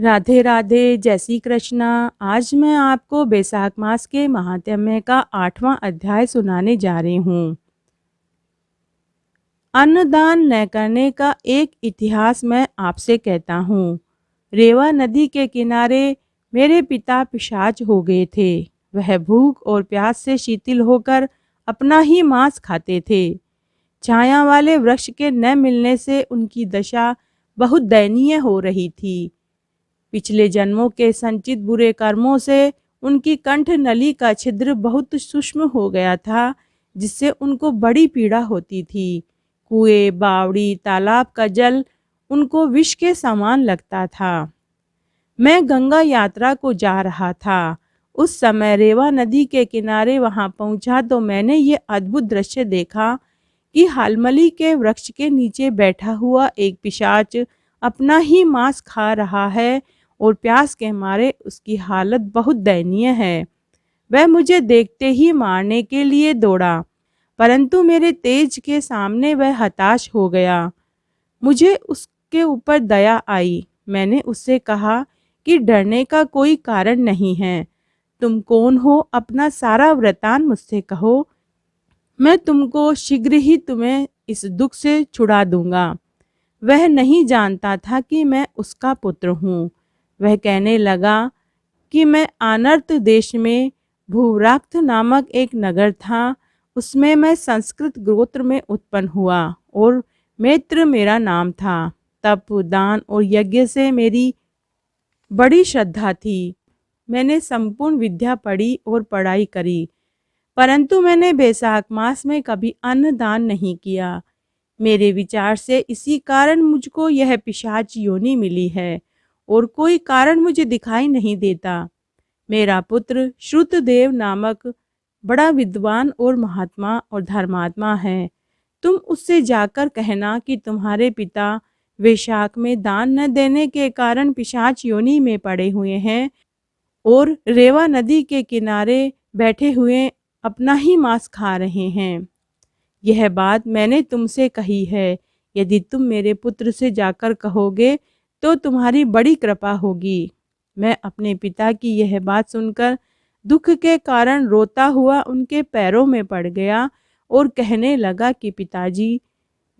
राधे राधे, जय श्री कृष्णा। आज मैं आपको बैसाख मास के महात्म्य का 8वां अध्याय सुनाने जा रही हूँ। अन्नदान न करने का एक इतिहास मैं आपसे कहता हूँ। रेवा नदी के किनारे मेरे पिता पिशाच हो गए थे। वह भूख और प्यास से शिथिल होकर अपना ही मांस खाते थे। छाया वाले वृक्ष के न मिलने से उनकी दशा बहुत दयनीय हो रही थी। पिछले जन्मों के संचित बुरे कर्मों से उनकी कंठ नली का छिद्र बहुत सूक्ष्म हो गया था, जिससे उनको बड़ी पीड़ा होती थी। कुएं, बावड़ी, तालाब का जल उनको विष के समान लगता था। मैं गंगा यात्रा को जा रहा था। उस समय रेवा नदी के किनारे वहां पहुंचा तो मैंने ये अद्भुत दृश्य देखा कि हालमली के वृक्ष के नीचे बैठा हुआ एक पिशाच अपना ही मांस खा रहा है और प्यास के मारे उसकी हालत बहुत दयनीय है। वह मुझे देखते ही मारने के लिए दौड़ा, परंतु मेरे तेज के सामने वह हताश हो गया। मुझे उसके ऊपर दया आई। मैंने उससे कहा कि डरने का कोई कारण नहीं है। तुम कौन हो, अपना सारा वृतांत मुझसे कहो। मैं तुमको शीघ्र ही तुम्हें इस दुख से छुड़ा दूंगा। वह नहीं जानता था कि मैं उसका पुत्र हूँ। वह कहने लगा कि मैं आनर्त देश में भूराक्त नामक एक नगर था, उसमें मैं संस्कृत गोत्र में उत्पन्न हुआ और मैत्र मेरा नाम था। तप, दान और यज्ञ से मेरी बड़ी श्रद्धा थी। मैंने संपूर्ण विद्या पढ़ी और पढ़ाई करी, परंतु मैंने बैसाख मास में कभी अन्न दान नहीं किया। मेरे विचार से इसी कारण मुझको यह पिशाच योनि मिली है और कोई कारण मुझे दिखाई नहीं देता। मेरा पुत्र श्रुतदेव नामक बड़ा विद्वान और महात्मा और धर्मात्मा है। तुम उससे जाकर कहना कि तुम्हारे पिता वैशाख में दान न देने के कारण पिशाच योनि में पड़े हुए हैं और रेवा नदी के किनारे बैठे हुए अपना ही मांस खा रहे हैं। यह बात मैंने तुमसे कही है। यदि तुम मेरे पुत्र से जाकर कहोगे तो तुम्हारी बड़ी कृपा होगी। मैं अपने पिता की यह बात सुनकर दुख के कारण रोता हुआ उनके पैरों में पड़ गया और कहने लगा कि पिताजी,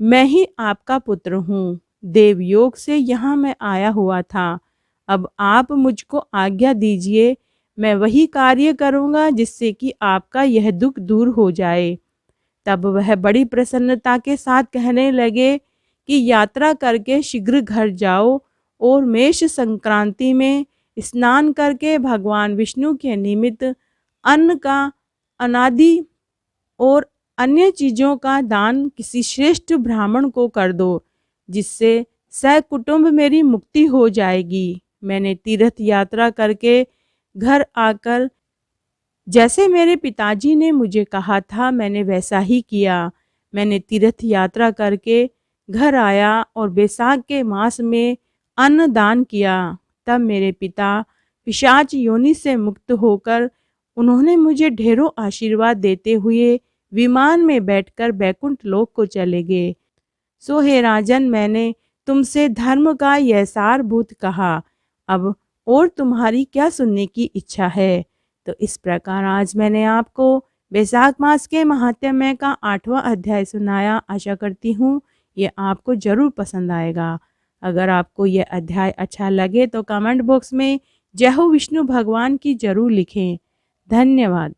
मैं ही आपका पुत्र हूँ। देवयोग से यहाँ मैं आया हुआ था। अब आप मुझको आज्ञा दीजिए, मैं वही कार्य करूँगा जिससे कि आपका यह दुख दूर हो जाए। तब वह बड़ी प्रसन्नता के साथ कहने लगे कि यात्रा करके शीघ्र घर जाओ और मेष संक्रांति में स्नान करके भगवान विष्णु के निमित्त अन्न का अनादि और अन्य चीज़ों का दान किसी श्रेष्ठ ब्राह्मण को कर दो, जिससे सहकुटुंब मेरी मुक्ति हो जाएगी। मैंने तीर्थ यात्रा करके घर आकर जैसे मेरे पिताजी ने मुझे कहा था मैंने वैसा ही किया। मैंने तीर्थ यात्रा करके घर आया और बैसाख के मास में अन्न दान किया। तब मेरे पिता पिशाच योनि से मुक्त होकर उन्होंने मुझे ढेरों आशीर्वाद देते हुए विमान में बैठकर बैकुंठ लोक को चले गए। सो हे राजन, मैंने तुमसे धर्म का यह सारभूत कहा। अब और तुम्हारी क्या सुनने की इच्छा है? तो इस प्रकार आज मैंने आपको बैसाख मास के महात्म्य का 8वां अध्याय सुनाया। आशा करती हूँ ये आपको ज़रूर पसंद आएगा। अगर आपको यह अध्याय अच्छा लगे तो कमेंट बॉक्स में जय हो विष्णु भगवान की जरूर लिखें। धन्यवाद।